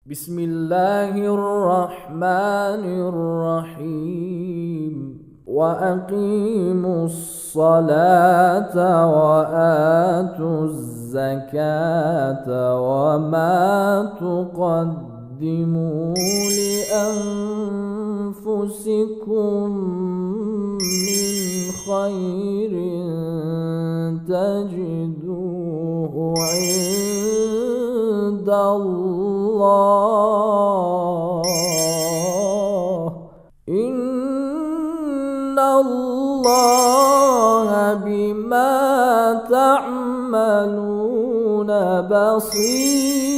بسم الله الرحمن الرحيم وأقيموا الصلاة وآتوا الزكاة وما تقدموا لأنفسكم من خير تجدوه عند الله إن الله بما تعملون بصير.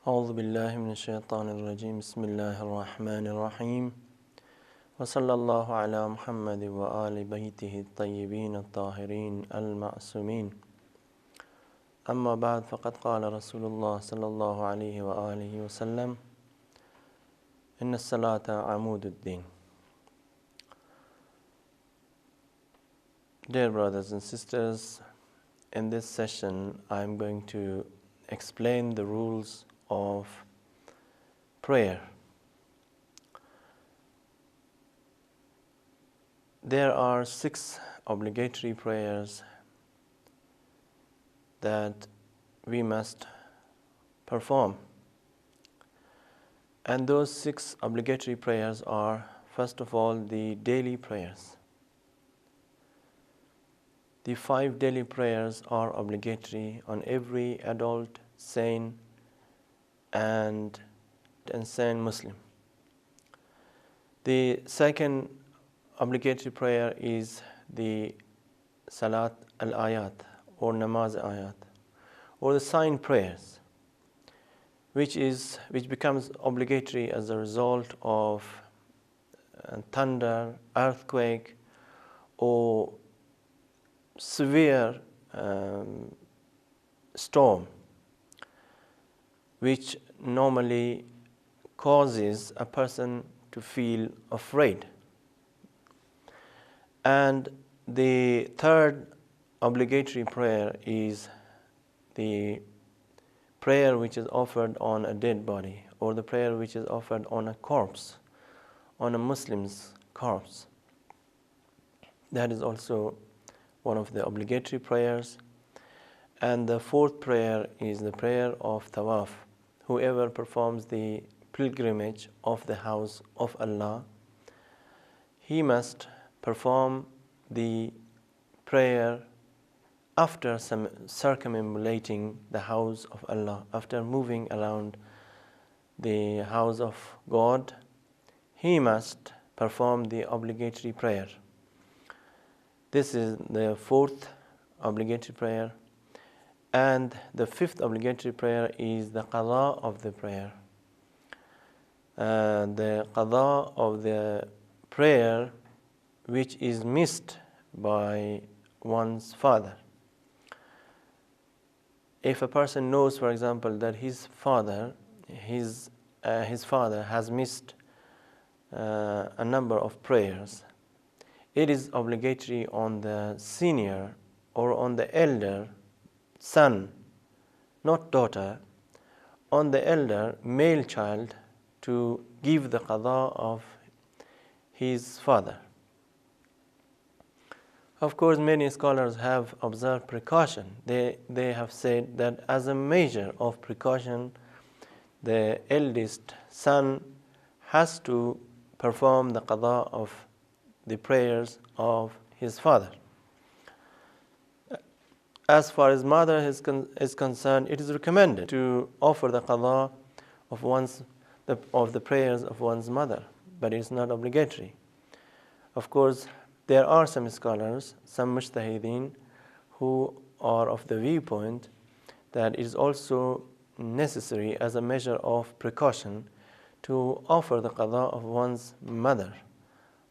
أعوذ بالله من الشيطان الرجيم. بسم الله الرحمن الرحيم. وصلى الله على محمد وآل بيته الطيبين الطاهرين المعصومين. أما بعد، فقد قال رسول الله صلى الله عليه وآله وسلم: إن الصلاة عمود الدين. Dear brothers and sisters, in this session I am going to explain the rules of prayer. There are 6 obligatory prayers that we must perform. And those 6 obligatory prayers are, first of all, the daily prayers. The 5 daily prayers are obligatory on every adult, sane, and sane Muslim. The second obligatory prayer is the Salat al-Ayat or Namaz Ayat, or the sign prayers, which becomes obligatory as a result of thunder, earthquake, or severe storm, which normally causes a person to feel afraid. And the third obligatory prayer is the prayer which is offered on a dead body, or the prayer which is offered on a corpse, on a Muslim's corpse. That is also one of the obligatory prayers. And the fourth prayer is the prayer of tawaf. Whoever performs the pilgrimage of the house of Allah, he must perform the prayer after circumambulating the house of Allah, after moving around the house of God. He must perform the obligatory prayer. This is the fourth obligatory prayer. And the fifth obligatory prayer is the qada of the prayer. The qada of the prayer which is missed by one's father. If a person knows, for example, that his father has missed a number of prayers, it is obligatory on the senior or on the elder son, not daughter, on the elder male child to give the qada of his father. Of course, many scholars have observed precaution. They have said that as a measure of precaution, the eldest son has to perform the qada of the prayers of his father. As far as mother is concerned, it is recommended to offer the qada of the prayers of one's mother, but it is not obligatory. Of course, there are some scholars, some mujtahideen, who are of the viewpoint that it is also necessary as a measure of precaution to offer the qada of one's mother,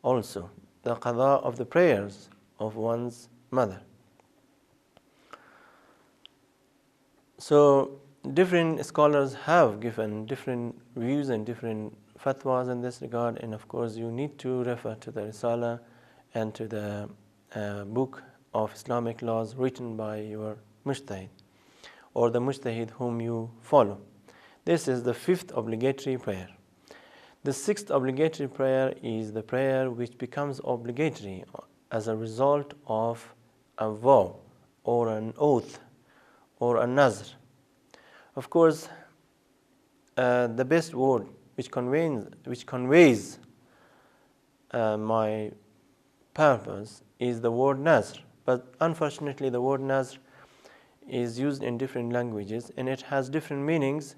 also the qada of the prayers of one's mother. So different scholars have given different views and different fatwas in this regard, and of course you need to refer to the Risala and to the book of Islamic laws written by your mujtahid or the mujtahid whom you follow. This is the fifth obligatory prayer. The sixth obligatory prayer is the prayer which becomes obligatory as a result of a vow or an oath or a nazr. Of course, the best word which conveys my purpose is the word nazr, but unfortunately the word nazr is used in different languages and it has different meanings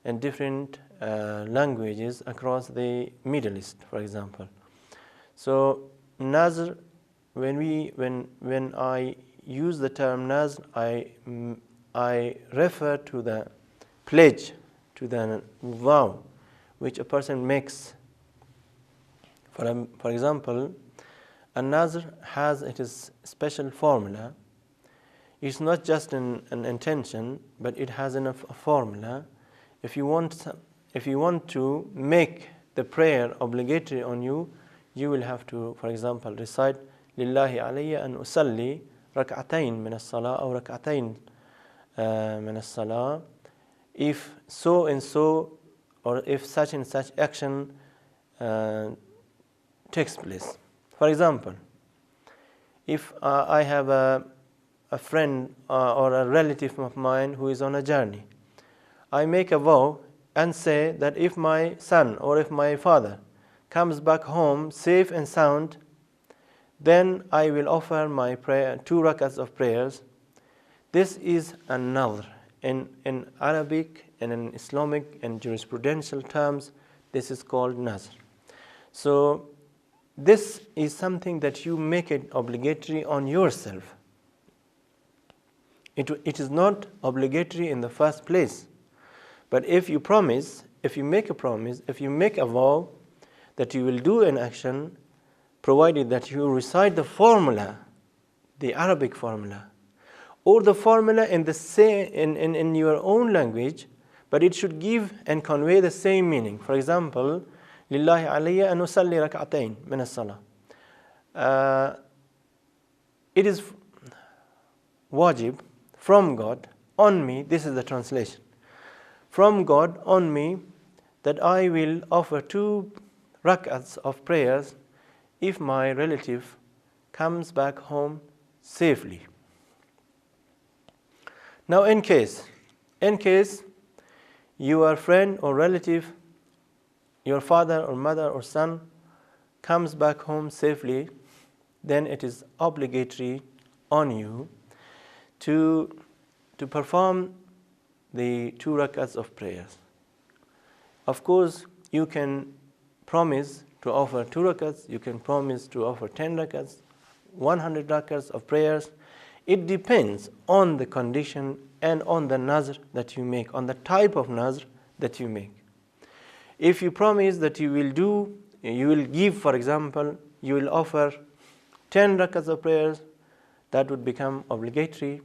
in different languages across the Middle East, for example. So nazr, when I use the term nazr, I refer to the pledge, to the vow which a person makes. For example, a nazr has its special formula. It's not just an intention, but it has a formula. If you want to make the prayer obligatory on you, you will have to, for example, recite Lillahi alayya an usalli rak'atayn min as-salah or rak'atayn min as-salah if so and so, or if such and such action takes place. For example, if I have a friend or a relative of mine who is on a journey, I make a vow and say that if my son or if my father comes back home safe and sound, then I will offer my prayer, 2 rakats of prayers. This is a nadhr. In Arabic and in Islamic and jurisprudential terms, this is called nazr. So this is something that you make it obligatory on yourself. It is not obligatory in the first place. But if you promise, if you make a promise, if you make a vow that you will do an action, provided that you recite the formula, the Arabic formula, or the formula in your own language, but it should give and convey the same meaning. For example, Lillahi alayya an usalli rak'atayn min as-salah. It is wajib from God on me, this is the translation, from God on me that I will offer 2 rak'ats of prayers if my relative comes back home safely. Now in case your friend or relative, your father or mother or son comes back home safely, then it is obligatory on you to perform the 2 rakats of prayers. Of course, you can promise to offer 2 rakats, you can promise to offer 10 rakats, 100 rakats of prayers. It depends on the condition and on the nazr that you make, on the type of nazr that you make. If you promise that you will give, for example, you will offer 10 rakats of prayers, that would become obligatory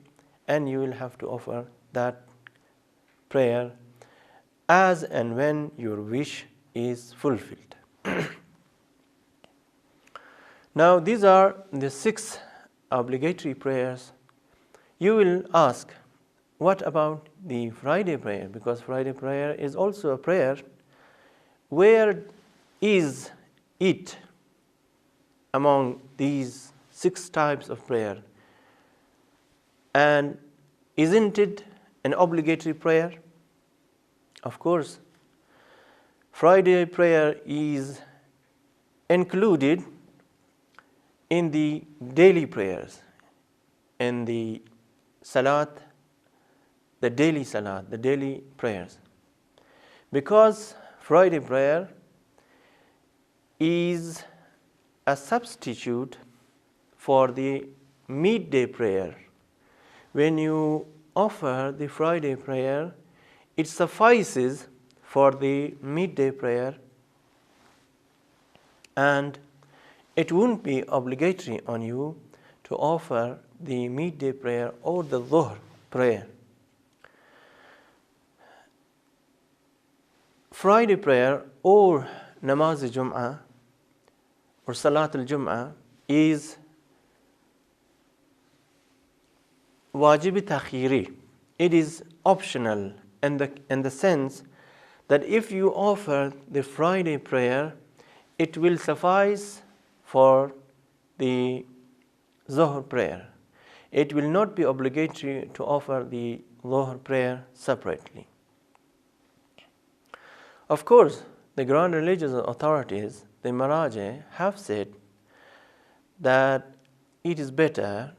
and you will have to offer that prayer as and when your wish is fulfilled. Now these are the 6 obligatory prayers. You will ask, what about the Friday prayer? Because Friday prayer is also a prayer. Where is it among these 6 types of prayer? And isn't it an obligatory prayer? Of course, Friday prayer is included in the daily prayers, in the salat, the daily prayers. Because Friday prayer is a substitute for the midday prayer. When you offer the Friday prayer, it suffices for the midday prayer and it won't be obligatory on you to offer the midday prayer or the dhuhr prayer. Friday prayer or namaz Jum'ah or Salat al-Jum'ah is wajib takhiri. It is optional in the sense that if you offer the Friday prayer, it will suffice for the Zuhr prayer. It will not be obligatory to offer the Zuhr prayer separately. Of course, the grand religious authorities, the Maraji, have said that it is better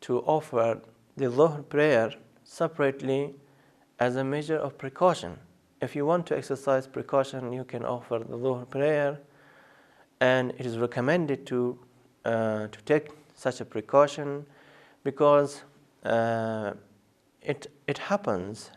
to offer the Dhuhr prayer separately as a measure of precaution. If you want to exercise precaution, you can offer the Dhuhr prayer, and it is recommended to take such a precaution because it happens.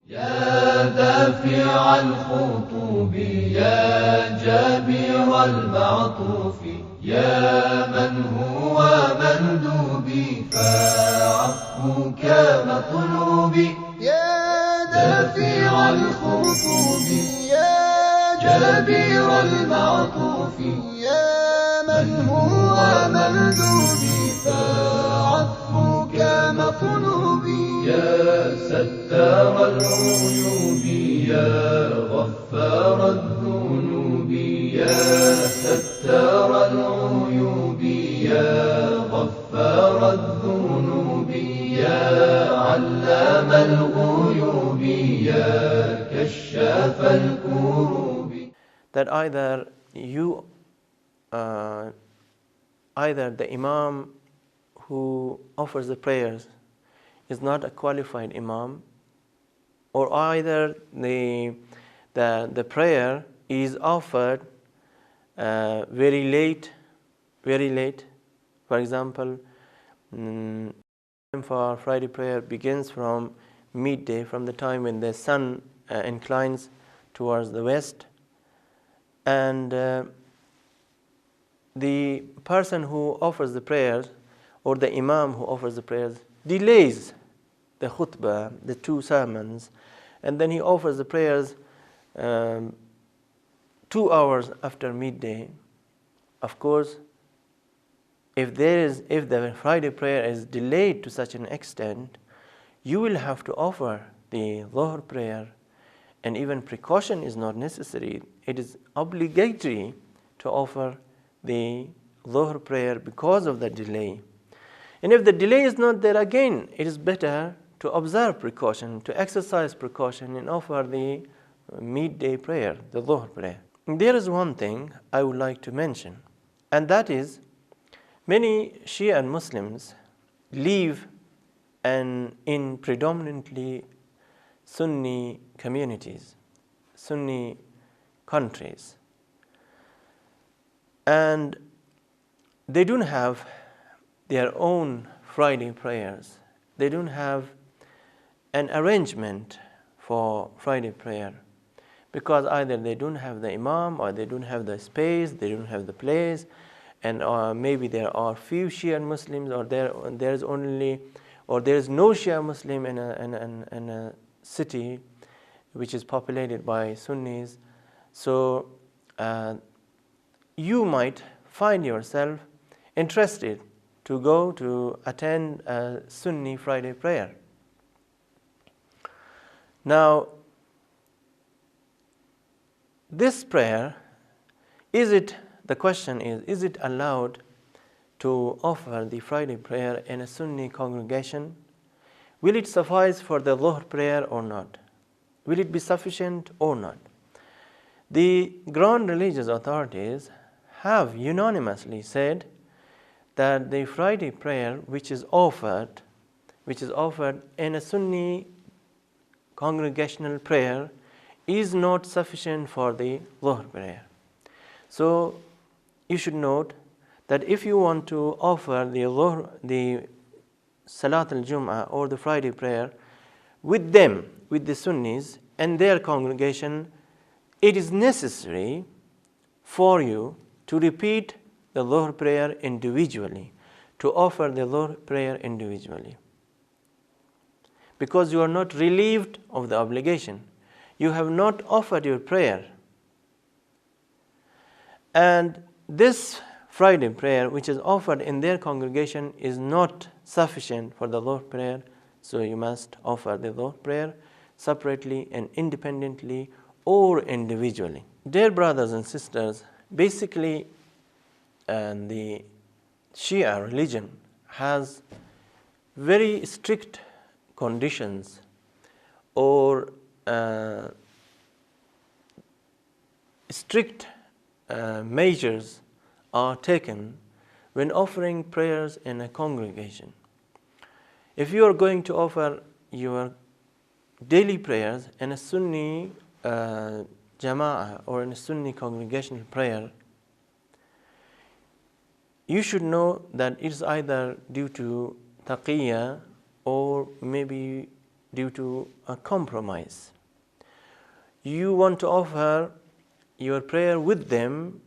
يا دافع الخطوب يا جابر المعطوف يا من هو مندوبي فعفوك مطلوبي يا دافع الخطوب يا جابر المعطوف يا من هو مندوبي فعفوك مطلوبي يا ستار العيوب يا غفار الذنوب يا ستار العيوب يا غفار الذنوب يا علام الغيوب يا كشاف الكروب. That either the Imam who offers the prayers is not a qualified Imam, or either the prayer is offered very late. For example, for Friday prayer begins from midday, from the time when the sun inclines towards the west, and the person who offers the prayers, or the Imam who offers the prayers, delays the khutbah, the two sermons, and then he offers the prayers 2 hours after midday. Of course, if the Friday prayer is delayed to such an extent, you will have to offer the Dhuhr prayer, and even precaution is not necessary. It is obligatory to offer the Dhuhr prayer because of the delay. And if the delay is not there, again, it is better to observe precaution, to exercise precaution, and offer the midday prayer, the Dhuhr prayer. There is one thing I would like to mention, and that is many Shia Muslims live in predominantly Sunni communities, Sunni countries, and they don't have their own Friday prayers. They don't have an arrangement for Friday prayer because either they don't have the Imam, or they don't have the space, they don't have the place, and maybe there are few Shia Muslims, or there is no Shia Muslim in a city which is populated by Sunnis. So you might find yourself interested to go to attend a Sunni Friday prayer. Now, this prayer, the question is it allowed to offer the Friday prayer in a Sunni congregation? Will it suffice for the Dhuhr prayer or not? Will it be sufficient or not? The grand religious authorities have unanimously said that the Friday prayer which is offered in a Sunni congregational prayer is not sufficient for the Dhuhr prayer. So you should note that if you want to offer the Salat al-Jum'ah or the Friday prayer with the Sunnis and their congregation, it is necessary for you to repeat the Dhuhr prayer individually, to offer the Dhuhr prayer individually. Because you are not relieved of the obligation. You have not offered your prayer. And this Friday prayer which is offered in their congregation is not sufficient for the Dhuhr prayer, so you must offer the Dhuhr prayer separately and independently or individually. Dear brothers and sisters, basically the Shia religion has very strict conditions or strict measures are taken when offering prayers in a congregation. If you are going to offer your daily prayers in a Sunni Jama'ah or in a Sunni congregational prayer, you should know that it is either due to taqiyya or maybe due to a compromise. You want to offer your prayer with them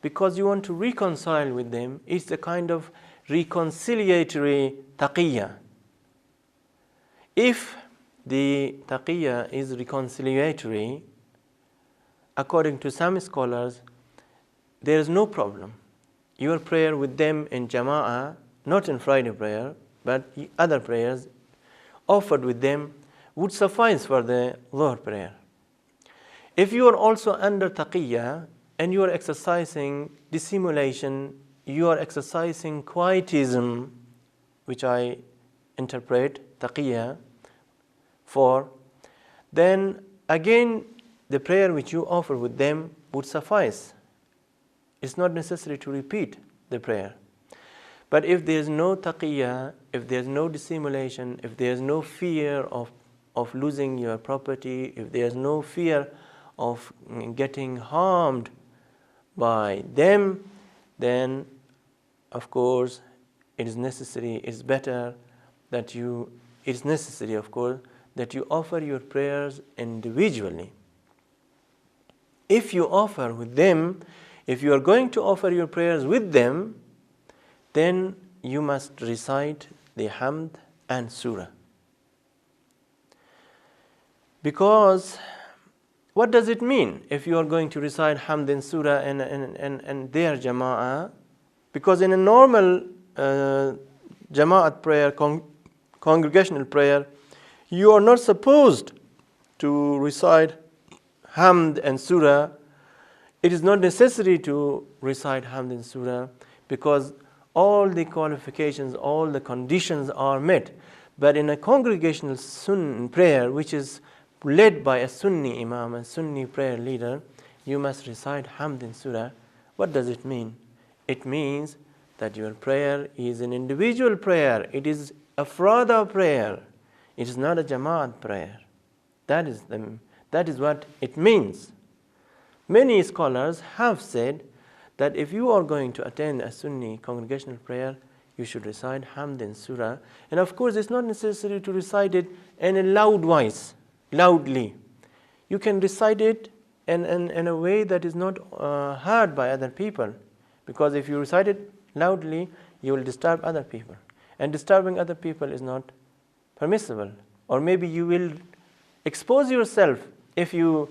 because you want to reconcile with them. It's a kind of reconciliatory taqiyya. If the taqiyya is reconciliatory, according to some scholars, there is no problem. Your prayer with them in Jama'ah, not in Friday prayer, but other prayers offered with them would suffice for the Dhuhr prayer. If you are also under taqiyya and you are exercising dissimulation, you are exercising quietism, which I interpret taqiyya for, then again the prayer which you offer with them would suffice. It's not necessary to repeat the prayer. But if there is no taqiyya, if there is no dissimulation, if there is no fear of losing your property, if there is no fear of getting harmed by them, then of course it is necessary, it's better that it's necessary of course that you offer your prayers individually. If you offer with them, if you are going to offer your prayers with them, then you must recite the Hamd and Surah. Because what does it mean if you are going to recite Hamd and Surah and their Jama'ah? Because in a normal Jama'at prayer, congregational prayer, you are not supposed to recite Hamd and Surah. It is not necessary to recite Hamd and Surah because all the qualifications, all the conditions are met. But in a congregational Sunni prayer, which is led by a Sunni Imam, a Sunni prayer leader, you must recite Hamd and Surah. What does it mean? It means that your prayer is an individual prayer. It is a frada prayer. It is not a Jama'at prayer. That is what it means. Many scholars have said that if you are going to attend a Sunni congregational prayer, you should recite Hamd and Surah. And of course, it's not necessary to recite it in a loud voice, loudly. You can recite it in a way that is not heard by other people. Because if you recite it loudly, you will disturb other people. And disturbing other people is not permissible. Or maybe you will expose yourself if you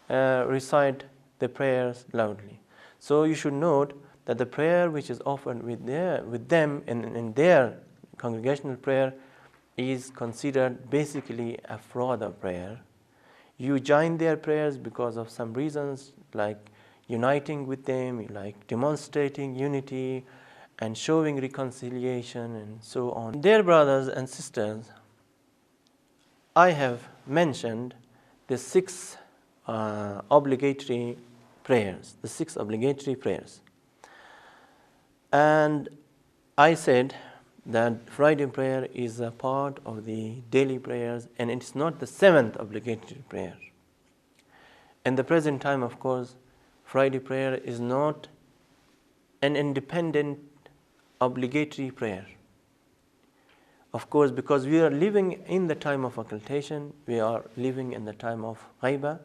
recite the prayers loudly. So you should note that the prayer which is offered with them in their congregational prayer is considered basically a frada prayer. You join their prayers because of some reasons, like uniting with them, like demonstrating unity and showing reconciliation and so on. Dear brothers and sisters, I have mentioned the six obligatory prayers, the six obligatory prayers. And I said that Friday prayer is a part of the daily prayers and it's not the seventh obligatory prayer. In the present time, of course, Friday prayer is not an independent obligatory prayer. Of course, because we are living in the time of occultation, we are living in the time of ghaibah.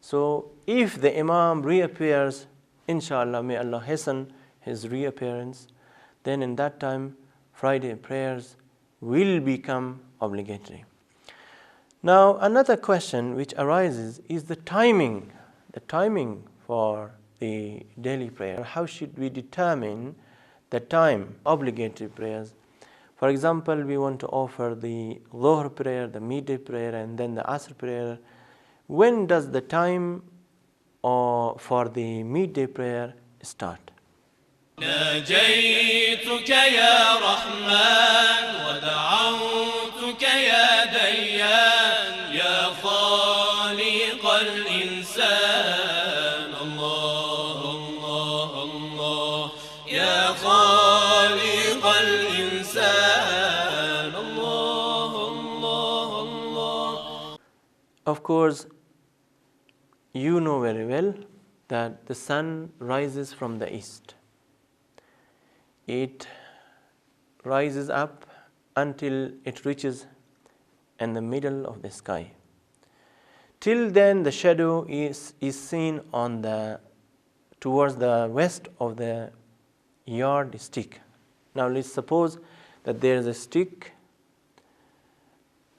So if the Imam reappears, inshallah, may Allah hasten his reappearance, then in that time Friday prayers will become obligatory. Now another question which arises is the timing for the daily prayer. How should we determine the time, obligatory prayers? For example, we want to offer the Dhuhr prayer, the midday prayer, and then the Asr prayer. When does the time for the midday prayer start? ناجيتك يا رحمن ودعوتك يا ديان يا خالق الإنسان الله الله الله يا خالق الإنسان الله الله الله. Of course, you know very well that the sun rises from the east. It rises up until it reaches in the middle of the sky. Till then, the shadow is seen towards the west of the yardstick. Now, let's suppose that there is a stick,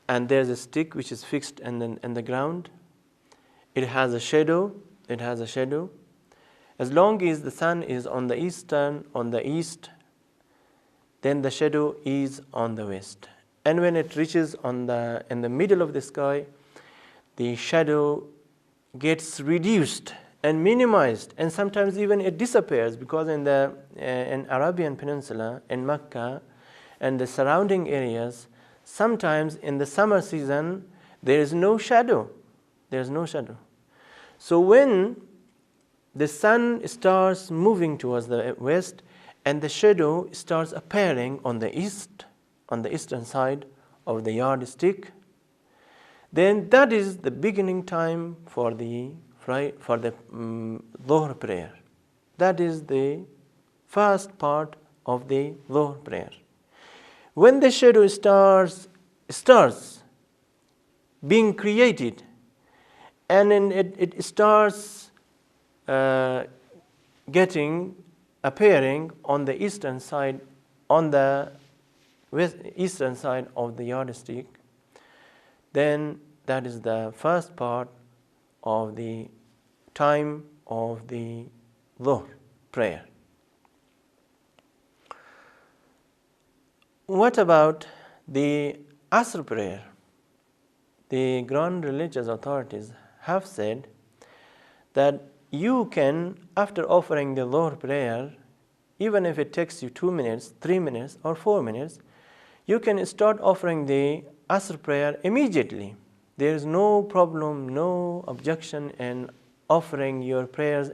and there is a stick which is fixed in the ground. It has a shadow. As long as the sun is on the east, then the shadow is on the west. And when it reaches in the middle of the sky, the shadow gets reduced and minimized, and sometimes even it disappears, because in Arabian Peninsula, in Mecca and the surrounding areas, sometimes in the summer season there is no shadow. So when the sun starts moving towards the west and the shadow starts appearing on the eastern side of the yardstick, then that is the beginning time for the Dhuhr prayer. That is the first part of the Dhuhr prayer. When the shadow starts being created, and then it starts appearing on the eastern side, on the eastern side of the yardstick, then that is the first part of the time of the Dhuhr prayer. What about the Asr prayer? The grand religious authorities have said that you can, after offering the Dhuhr prayer, even if it takes you 2 minutes, 3 minutes, or 4 minutes, you can start offering the Asr prayer immediately. There is no problem, no objection in offering your prayers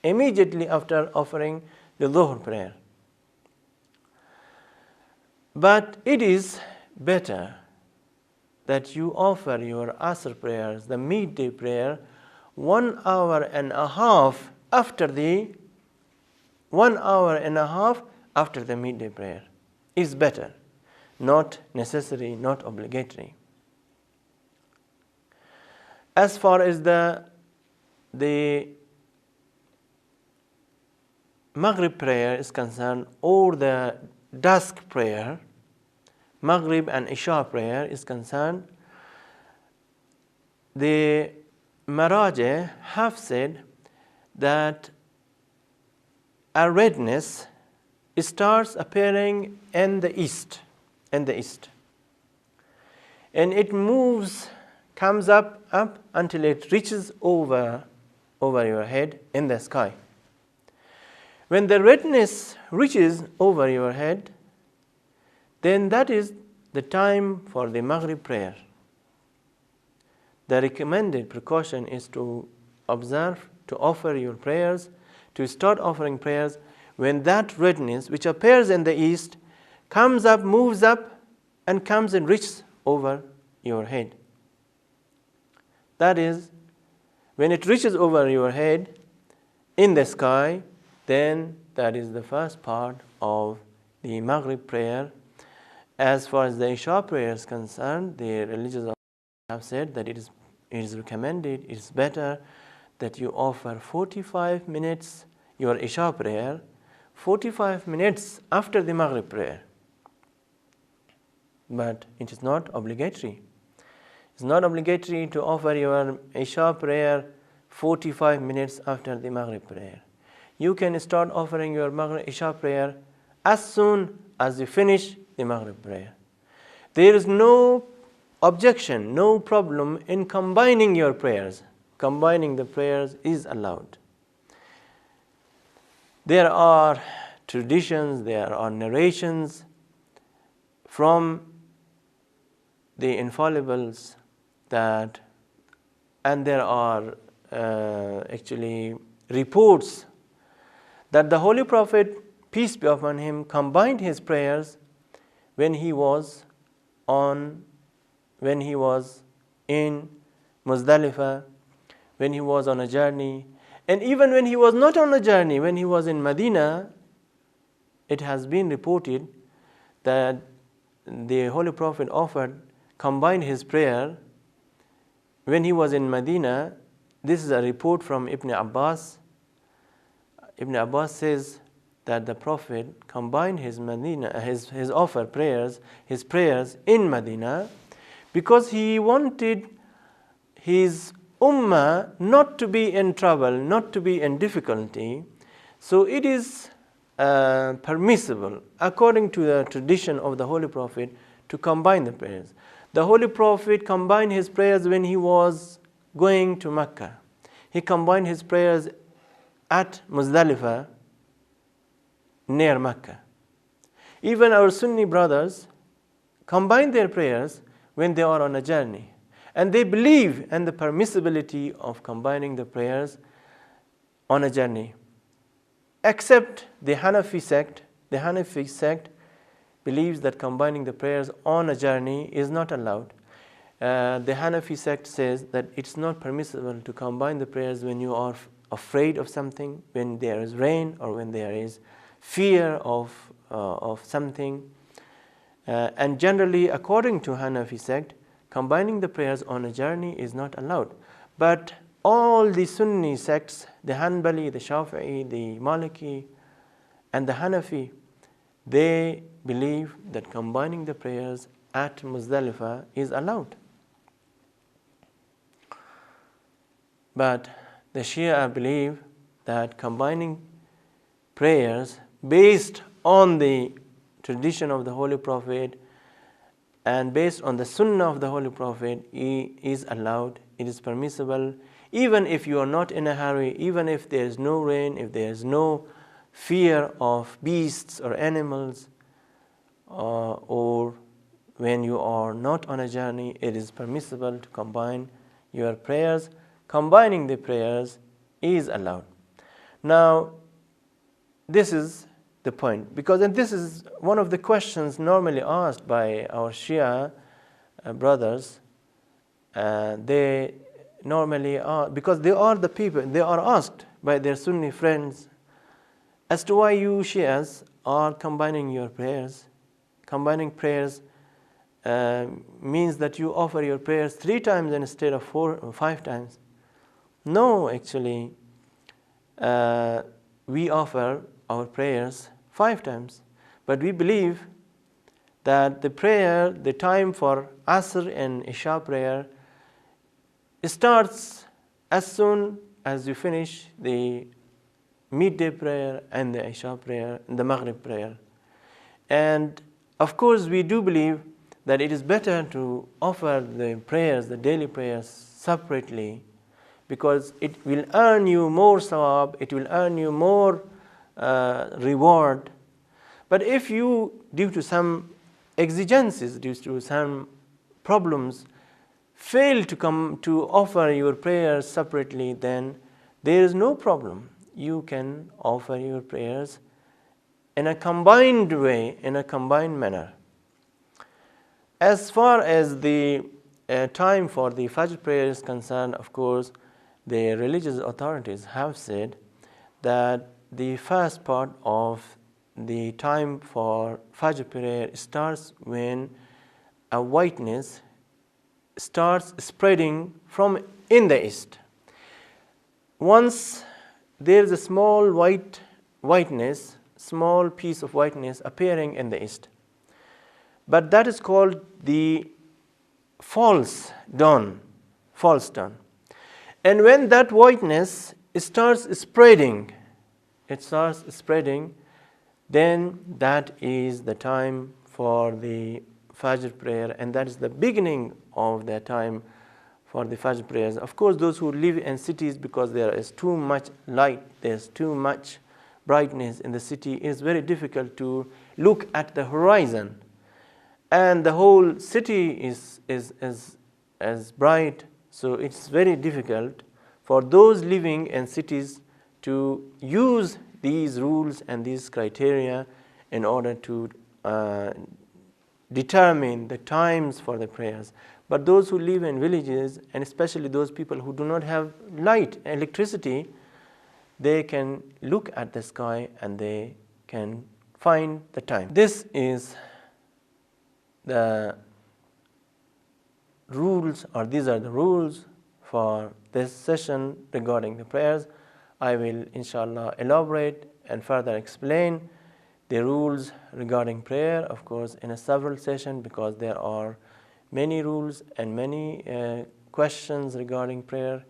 immediately after offering the Dhuhr prayer. But it is better that you offer your Asr prayers, the midday prayer, 1 hour and a half after the midday prayer. Is better, not necessary, not obligatory. As far as the Maghrib prayer is concerned, or the dusk prayer, Maghrib and Isha prayer is concerned, the Maraji have said that a redness starts appearing in the east, and it comes up until it reaches over your head in the sky. When the redness reaches over your head, then that is the time for the Maghrib prayer. The recommended precaution is to observe, to offer your prayers, to start offering prayers when that redness, which appears in the east, comes up, moves up, and comes and reaches over your head. That is, when it reaches over your head in the sky, then that is the first part of the Maghrib prayer. As far as the Isha prayer is concerned, the religious have said that it is recommended, it is better that you offer 45 minutes, your Isha prayer, 45 minutes after the Maghrib prayer. But it is not obligatory. It's not obligatory to offer your Isha prayer 45 minutes after the Maghrib prayer. you can start offering your Maghrib Isha prayer as soon as you finish the Maghrib prayer. There is no objection, no problem in combining your prayers. Combining the prayers is allowed. There are traditions, there are narrations from the infallibles and there are actually reports that the Holy Prophet, peace be upon him, combined his prayers when he was in Muzdalifah, when he was on a journey, and even when he was not on a journey, when he was in Medina. It has been reported that the Holy Prophet combined his prayer when he was in Medina. This is a report from Ibn Abbas. Ibn Abbas says that the Prophet combined his prayers in Medina because he wanted his ummah not to be in trouble, not to be in difficulty. So it is permissible, according to the tradition of the Holy Prophet, to combine the prayers. The Holy Prophet combined his prayers when he was going to Mecca. He combined his prayers at Muzdalifah, near Mecca. Even our Sunni brothers combine their prayers when they are on a journey. And they believe in the permissibility of combining the prayers on a journey. Except the Hanafi sect. The Hanafi sect believes that combining the prayers on a journey is not allowed. The Hanafi sect says that it's not permissible to combine the prayers when you are afraid of something, when there is rain, or when there is fear of something. And generally, according to Hanafi sect, combining the prayers on a journey is not allowed. But all the Sunni sects, the Hanbali, the Shafi'i, the Maliki, and the Hanafi, they believe that combining the prayers at Muzdalifah is allowed. But the Shia believe that combining prayers based on the tradition of the Holy Prophet and based on the Sunnah of the Holy Prophet is allowed, it is permissible, even if you are not in a hurry, even if there is no rain, if there is no fear of beasts or animals, or when you are not on a journey, it is permissible to combine your prayers. Combining the prayers is allowed. Now, this is the point, because and this is one of the questions normally asked by our Shia brothers. They normally are, because they are the people, they are asked by their Sunni friends as to why you Shias are combining your prayers. Combining prayers means that you offer your prayers 3 times instead of 4 or 5 times. No, actually, we offer our prayers 5 times. But we believe that the prayer, the time for Asr and Isha prayer, starts as soon as you finish the midday prayer and the Isha prayer and the Maghrib prayer. And of course, we do believe that it is better to offer the prayers, the daily prayers, separately, because it will earn you more sawab, it will earn you more reward. But if you, due to some exigencies, due to some problems, fail to offer your prayers separately, then there is no problem. You can offer your prayers in a combined way, in a combined manner. As far as the time for the Fajr prayer is concerned, of course, the religious authorities have said that the first part of the time for Fajr prayer starts when a whiteness starts spreading from in the east. Once there is a small whiteness, small piece of whiteness appearing in the east. But that is called the false dawn. And when that whiteness starts spreading it starts spreading, then that is the time for the Fajr prayer, and that is the beginning of the time for the Fajr prayers. Of course, those who live in cities, because there is too much light, there's too much brightness in the city, it is very difficult to look at the horizon. And the whole city is as bright, so it's very difficult for those living in cities to use these rules and these criteria in order to determine the times for the prayers. But those who live in villages, and especially those people who do not have light, electricity, they can look at the sky and they can find the time. This is the rules, or these are the rules for this session regarding the prayers. I will inshallah elaborate and further explain the rules regarding prayer, of course, in a several session, because there are many rules and many questions regarding prayer.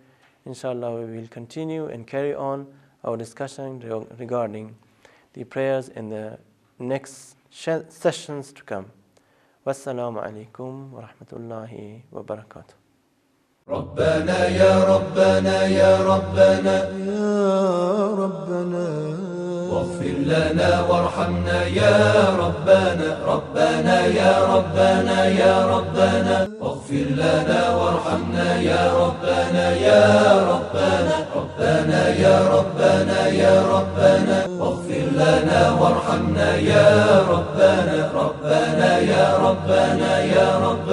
Inshallah, we will continue and carry on our discussion regarding the prayers in the next sessions to come. Wassalamu alaikum wa rahmatullahi wa barakatuh. ربنا يا ربنا يا ربنا يا ربنا واغفر لنا وارحمنا يا ربنا ربنا يا ربنا يا ربنا واغفر لنا وارحمنا يا ربنا يا ربنا ربنا يا ربنا يا ربنا واغفر لنا وارحمنا يا ربنا ربنا يا ربنا يا ربنا